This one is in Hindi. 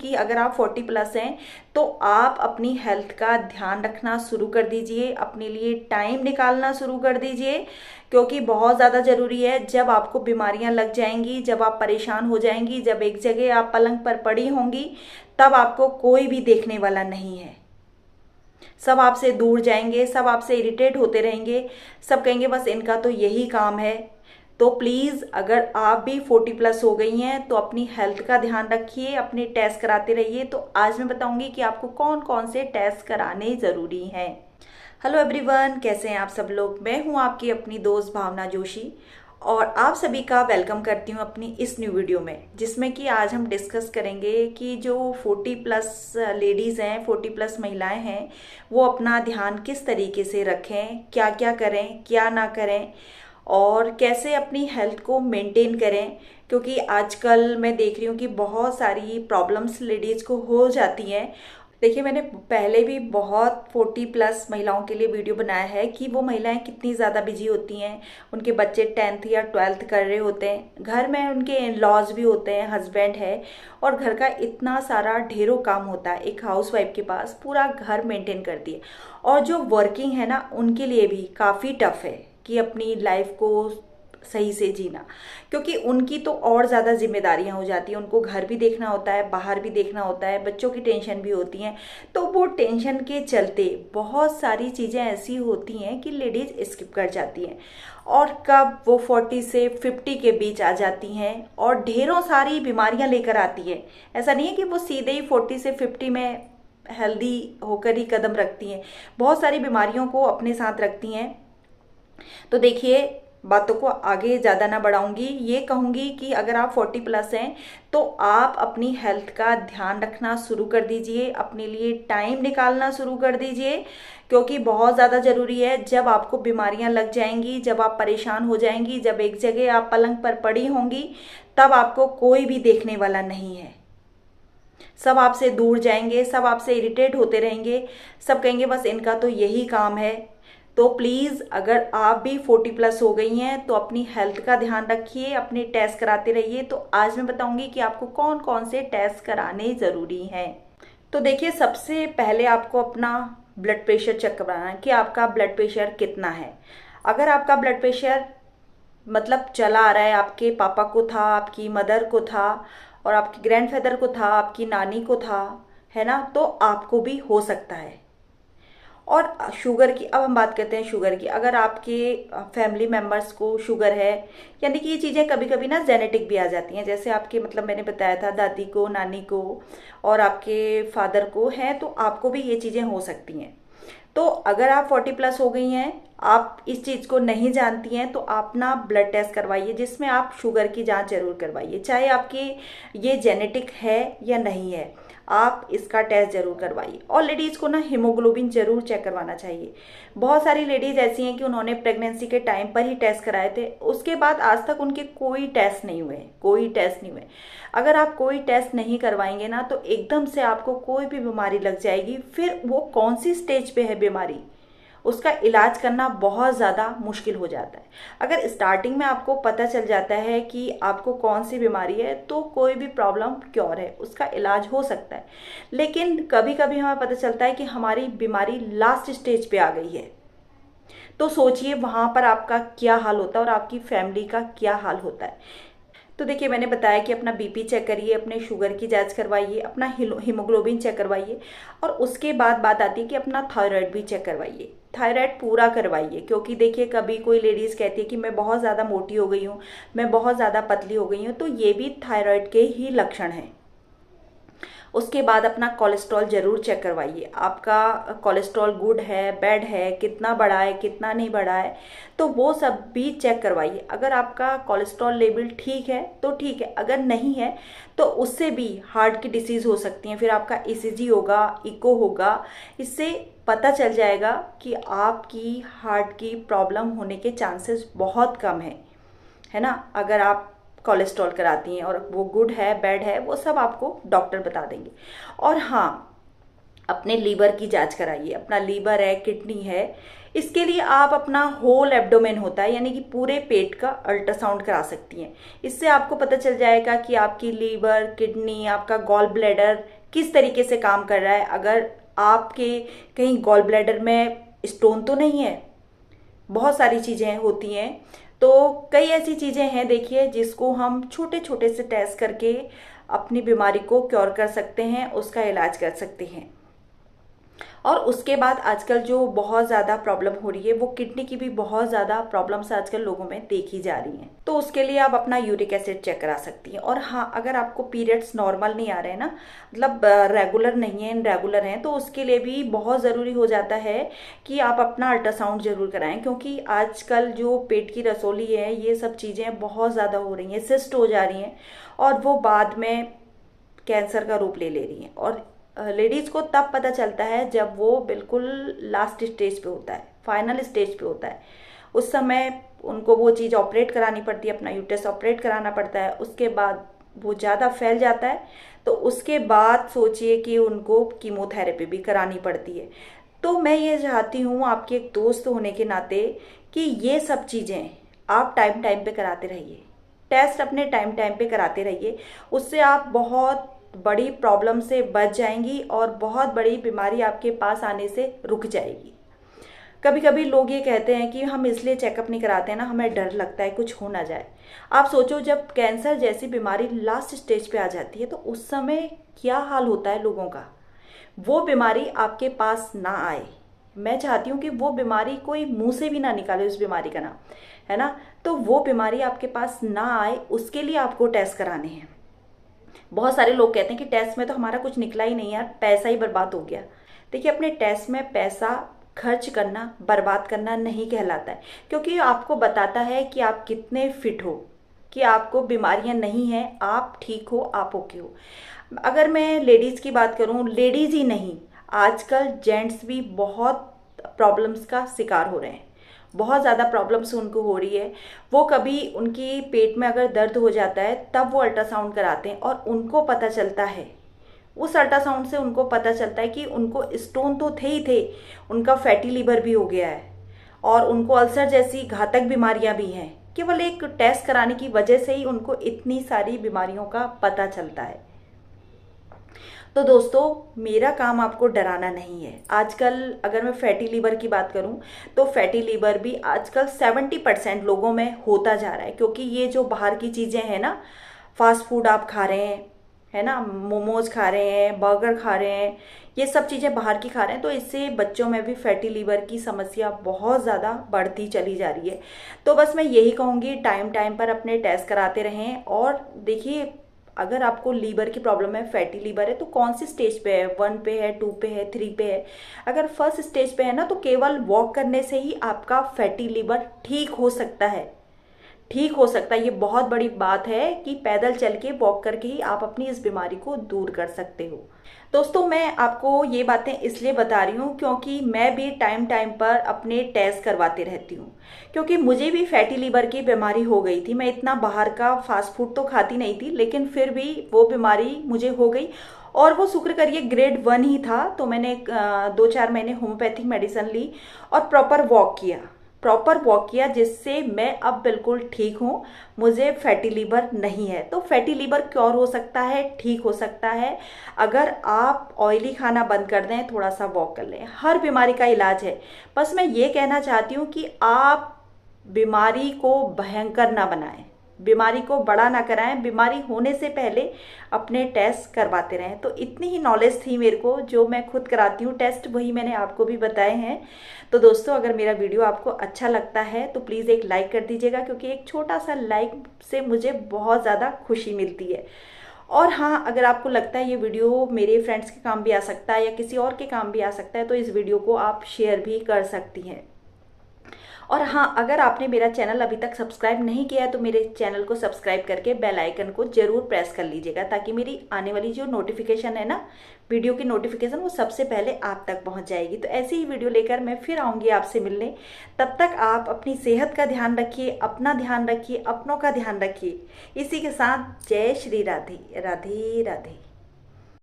कि अगर आप 40 प्लस हैं तो आप अपनी हेल्थ का ध्यान रखना शुरू कर दीजिए, अपने लिए टाइम निकालना शुरू कर दीजिए, क्योंकि बहुत ज़्यादा ज़रूरी है। जब आपको बीमारियां लग जाएंगी, जब आप परेशान हो जाएंगी, जब एक जगह आप पलंग पर पड़ी होंगी, तब आपको कोई भी देखने वाला नहीं है। सब आपसे दूर जाएंगे, सब आपसे इरिटेट होते रहेंगे, सब कहेंगे बस इनका तो यही काम है। तो प्लीज़ अगर आप भी 40 प्लस हो गई हैं तो अपनी हेल्थ का ध्यान रखिए, अपने टेस्ट कराते रहिए। तो आज मैं बताऊंगी कि आपको कौन कौन से टेस्ट कराने ज़रूरी हैं। हेलो एवरीवन, कैसे हैं आप सब लोग। मैं हूं आपकी अपनी दोस्त भावना जोशी और आप सभी का वेलकम करती हूं अपनी इस न्यू वीडियो में, जिसमें कि आज हम डिस्कस करेंगे कि जो 40 प्लस लेडीज़ हैं, 40 प्लस महिलाएं हैं, वो अपना ध्यान किस तरीके से रखें, क्या क्या करें, क्या ना करें और कैसे अपनी हेल्थ को मेंटेन करें। क्योंकि आजकल मैं देख रही हूँ कि बहुत सारी प्रॉब्लम्स लेडीज़ को हो जाती हैं। देखिए, मैंने पहले भी बहुत 40 प्लस महिलाओं के लिए वीडियो बनाया है कि वो महिलाएं कितनी ज़्यादा बिजी होती हैं। उनके बच्चे 10th या 12th कर रहे होते हैं, घर में उनके इन लॉज भी होते हैं, हस्बैंड है और घर का इतना सारा ढेरों काम होता है एक हाउसवाइफ के पास, पूरा घर मेंटेन करती है। और जो वर्किंग है ना, उनके लिए भी काफ़ी टफ है कि अपनी लाइफ को सही से जीना, क्योंकि उनकी तो और ज़्यादा जिम्मेदारियां हो जाती हैं। उनको घर भी देखना होता है, बाहर भी देखना होता है, बच्चों की टेंशन भी होती हैं। तो वो टेंशन के चलते बहुत सारी चीज़ें ऐसी होती हैं कि लेडीज़ स्किप कर जाती हैं और कब वो 40 से 50 के बीच आ जाती हैं और ढेरों सारी बीमारियां लेकर आती हैं। ऐसा नहीं है कि वो सीधे ही 40 से 50 में हेल्दी होकर ही कदम रखती हैं, बहुत सारी बीमारियों को अपने साथ रखती हैं। तो देखिए, बातों को आगे ज़्यादा ना बढ़ाऊंगी, ये कहूँगी कि अगर आप 40 प्लस हैं तो आप अपनी हेल्थ का ध्यान रखना शुरू कर दीजिए, अपने लिए टाइम निकालना शुरू कर दीजिए, क्योंकि बहुत ज़्यादा ज़रूरी है। जब आपको बीमारियां लग जाएंगी, जब आप परेशान हो जाएंगी, जब एक जगह आप पलंग पर पड़ी होंगी, तब आपको कोई भी देखने वाला नहीं है। सब आपसे दूर जाएंगे, सब आपसे इरिटेट होते रहेंगे, सब कहेंगे बस इनका तो यही काम है। तो प्लीज़ अगर आप भी 40 प्लस हो गई हैं तो अपनी हेल्थ का ध्यान रखिए, अपने टेस्ट कराते रहिए। तो आज मैं बताऊंगी कि आपको कौन कौन से टेस्ट कराने ज़रूरी हैं। तो देखिए, सबसे पहले आपको अपना ब्लड प्रेशर चेक कराना है कि आपका ब्लड प्रेशर कितना है। अगर आपका ब्लड प्रेशर मतलब चला आ रहा है, आपके पापा को था, आपकी मदर को था और आपके ग्रैंडफादर को था, आपकी नानी को था, है ना, तो आपको भी हो सकता है। और शुगर की, अब हम बात करते हैं शुगर की। अगर आपके फैमिली मेंबर्स को शुगर है, यानी कि ये चीज़ें कभी कभी ना जेनेटिक भी आ जाती हैं, जैसे आपके मतलब मैंने बताया था दादी को, नानी को और आपके फादर को है, तो आपको भी ये चीज़ें हो सकती हैं। तो अगर आप 40 प्लस हो गई हैं, आप इस चीज़ को नहीं जानती हैं, तो आप ना ब्लड टेस्ट करवाइए, जिसमें आप शुगर की जांच जरूर करवाइए। चाहे आपकी ये जेनेटिक है या नहीं है, आप इसका टेस्ट जरूर करवाइए। और लेडीज़ को ना हीमोग्लोबिन जरूर चेक करवाना चाहिए। बहुत सारी लेडीज़ ऐसी हैं कि उन्होंने प्रेगनेंसी के टाइम पर ही टेस्ट कराए थे, उसके बाद आज तक उनके कोई टेस्ट नहीं हुए, कोई टेस्ट नहीं हुए। अगर आप कोई टेस्ट नहीं करवाएंगे ना, तो एकदम से आपको कोई भी बीमारी लग जाएगी, फिर वो कौन सी स्टेज पे है बीमारी, उसका इलाज करना बहुत ज़्यादा मुश्किल हो जाता है। अगर स्टार्टिंग में आपको पता चल जाता है कि आपको कौन सी बीमारी है, तो कोई भी प्रॉब्लम क्योर है, उसका इलाज हो सकता है। लेकिन कभी कभी हमें पता चलता है कि हमारी बीमारी लास्ट स्टेज पे आ गई है, तो सोचिए वहाँ पर आपका क्या हाल होता है और आपकी फैमिली का क्या हाल होता है। तो देखिए, मैंने बताया कि अपना बीपी चेक करिए, अपने शुगर की जांच करवाइए, अपना हीमोग्लोबिन चेक करवाइए और उसके बाद बात आती है कि अपना थायराइड भी चेक करवाइए। थायराइड पूरा करवाइए, क्योंकि देखिए कभी कोई लेडीज़ कहती है कि मैं बहुत ज़्यादा मोटी हो गई हूँ, मैं बहुत ज़्यादा पतली हो गई हूँ, तो ये भी थायराइड के ही लक्षण हैं। उसके बाद अपना कोलेस्ट्रॉल जरूर चेक करवाइए, आपका कोलेस्ट्रॉल गुड है, बैड है, कितना बढ़ा है, कितना नहीं बढ़ा है, तो वो सब भी चेक करवाइए। अगर आपका कोलेस्ट्रॉल लेवल ठीक है तो ठीक है, अगर नहीं है तो उससे भी हार्ट की डिसीज़ हो सकती है। फिर आपका ईसीजी होगा, इको होगा, इससे पता चल जाएगा कि आपकी हार्ट की प्रॉब्लम होने के चांसेस बहुत कम है ना। अगर आप कोलेस्ट्रॉल कराती हैं और वो गुड है, बैड है, वो सब आपको डॉक्टर बता देंगे। और हाँ, अपने लीवर की जांच कराइए, अपना लीवर है, किडनी है, इसके लिए आप अपना होल एब्डोमेन होता है यानी कि पूरे पेट का अल्ट्रासाउंड करा सकती हैं। इससे आपको पता चल जाएगा कि आपकी लीवर, किडनी, आपका गॉल ब्लैडर किस तरीके से काम कर रहा है। अगर आपके कहीं गॉल ब्लैडर में स्टोन तो नहीं है, बहुत सारी चीज़ें होती हैं, तो कई ऐसी चीज़ें हैं देखिए जिसको हम छोटे छोटे से टेस्ट करके अपनी बीमारी को क्योर कर सकते हैं, उसका इलाज कर सकते हैं। और उसके बाद आजकल जो बहुत ज़्यादा प्रॉब्लम हो रही है वो किडनी की भी बहुत ज़्यादा प्रॉब्लम्स आजकल लोगों में देखी जा रही हैं। तो उसके लिए आप अपना यूरिक एसिड चेक करा सकती हैं। और हाँ, अगर आपको पीरियड्स नॉर्मल नहीं आ रहे हैं ना, मतलब रेगुलर नहीं है, इनरेगुलर हैं, तो उसके लिए भी बहुत ज़रूरी हो जाता है कि आप अपना अल्ट्रासाउंड जरूर कराएं, क्योंकि आजकल जो पेट की रसोली है ये सब चीज़ें बहुत ज़्यादा हो रही हैं, सिस्ट हो जा रही हैं और वो बाद में कैंसर का रूप ले रही हैं। और लेडीज़ को तब पता चलता है जब वो बिल्कुल लास्ट स्टेज पे होता है, फाइनल स्टेज पे होता है। उस समय उनको वो चीज़ ऑपरेट करानी पड़ती है, अपना यूट्रस ऑपरेट कराना पड़ता है। उसके बाद वो ज़्यादा फैल जाता है, तो उसके बाद सोचिए कि उनको कीमोथेरेपी भी करानी पड़ती है। तो मैं ये चाहती हूँ आपके एक दोस्त होने के नाते कि ये सब चीज़ें आप टाइम टाइम पे कराते रहिए, टेस्ट अपने टाइम टाइम पे कराते रहिए। उससे आप बहुत बड़ी प्रॉब्लम से बच जाएंगी और बहुत बड़ी बीमारी आपके पास आने से रुक जाएगी। कभी कभी लोग ये कहते हैं कि हम इसलिए चेकअप नहीं कराते हैं ना, हमें डर लगता है कुछ हो ना जाए। आप सोचो जब कैंसर जैसी बीमारी लास्ट स्टेज पे आ जाती है तो उस समय क्या हाल होता है लोगों का। वो बीमारी आपके पास ना आए, मैं चाहती हूँ कि वो बीमारी कोई मुंह से भी ना निकाले उस बीमारी का नाम, है ना। तो वो बीमारी आपके पास ना आए उसके लिए आपको टेस्ट कराने हैं। बहुत सारे लोग कहते हैं कि टेस्ट में तो हमारा कुछ निकला ही नहीं यार, पैसा ही बर्बाद हो गया। देखिए, अपने टेस्ट में पैसा खर्च करना बर्बाद करना नहीं कहलाता है, क्योंकि आपको बताता है कि आप कितने फिट हो, कि आपको बीमारियां नहीं हैं, आप ठीक हो, आप ओके हो। अगर मैं लेडीज़ की बात करूं, लेडीज़ ही नहीं, आजकल जेंट्स भी बहुत प्रॉब्लम्स का शिकार हो रहे हैं, बहुत ज़्यादा प्रॉब्लम्स उनको हो रही है। वो कभी उनकी पेट में अगर दर्द हो जाता है तब वो अल्ट्रासाउंड कराते हैं और उनको पता चलता है, उस अल्ट्रासाउंड से उनको पता चलता है कि उनको स्टोन तो थे ही थे, उनका फैटी लीवर भी हो गया है और उनको अल्सर जैसी घातक बीमारियां भी हैं। केवल एक टेस्ट कराने की वजह से ही उनको इतनी सारी बीमारियों का पता चलता है। तो दोस्तों, मेरा काम आपको डराना नहीं है। आजकल अगर मैं फैटी लीवर की बात करूं तो फैटी लीवर भी आजकल 70% लोगों में होता जा रहा है, क्योंकि ये जो बाहर की चीज़ें हैं ना, फास्ट फूड आप खा रहे हैं, है ना, मोमोज खा रहे हैं, बर्गर खा रहे हैं, ये सब चीज़ें बाहर की खा रहे हैं, तो इससे बच्चों में भी फैटी लीवर की समस्या बहुत ज़्यादा बढ़ती चली जा रही है। तो बस मैं यही कहूँगी, टाइम टाइम पर अपने टेस्ट कराते रहें। और देखिए, अगर आपको लीवर की प्रॉब्लम है, फैटी लीवर है, तो कौन सी स्टेज पे है, 1 पे है, 2 पे है, 3 पे है। अगर फर्स्ट स्टेज पे है ना, तो केवल वॉक करने से ही आपका फैटी लीवर ठीक हो सकता है, ठीक हो सकता है। ये बहुत बड़ी बात है कि पैदल चल के, वॉक करके ही आप अपनी इस बीमारी को दूर कर सकते हो। दोस्तों, मैं आपको ये बातें इसलिए बता रही हूँ क्योंकि मैं भी टाइम टाइम पर अपने टेस्ट करवाते रहती हूँ, क्योंकि मुझे भी फैटी लीवर की बीमारी हो गई थी। मैं इतना बाहर का फास्ट फूड तो खाती नहीं थी, लेकिन फिर भी वो बीमारी मुझे हो गई और वो शुक्र करिए ग्रेड 1 ही था। तो मैंने 2-4 महीने होम्योपैथिक मेडिसिन ली और प्रॉपर वॉक किया, जिससे मैं अब बिल्कुल ठीक हूँ, मुझे फैटी लीवर नहीं है। तो फैटी लीवर क्योर हो सकता है, ठीक हो सकता है, अगर आप ऑयली खाना बंद कर दें, थोड़ा सा वॉक कर लें। हर बीमारी का इलाज है। बस मैं ये कहना चाहती हूँ कि आप बीमारी को भयंकर ना बनाएं, बीमारी को बड़ा ना कराएं, बीमारी होने से पहले अपने टेस्ट करवाते रहें। तो इतनी ही नॉलेज थी मेरे को, जो मैं खुद कराती हूँ टेस्ट, वही मैंने आपको भी बताए हैं। तो दोस्तों, अगर मेरा वीडियो आपको अच्छा लगता है तो प्लीज़ एक लाइक कर दीजिएगा, क्योंकि एक छोटा सा लाइक से मुझे बहुत ज़्यादा खुशी मिलती है। और हाँ, अगर आपको लगता है ये वीडियो मेरे फ्रेंड्स के काम भी आ सकता है या किसी और के काम भी आ सकता है, तो इस वीडियो को आप शेयर भी कर सकती हैं। और हाँ, अगर आपने मेरा चैनल अभी तक सब्सक्राइब नहीं किया है तो मेरे चैनल को सब्सक्राइब करके बेल आइकन को जरूर प्रेस कर लीजिएगा, ताकि मेरी आने वाली जो नोटिफिकेशन है ना, वीडियो की नोटिफिकेशन, वो सबसे पहले आप तक पहुंच जाएगी। तो ऐसी ही वीडियो लेकर मैं फिर आऊँगी आपसे मिलने। तब तक आप अपनी सेहत का ध्यान रखिए, अपना ध्यान रखिए, अपनों का ध्यान रखिए। इसी के साथ जय श्री राधे राधे राधे।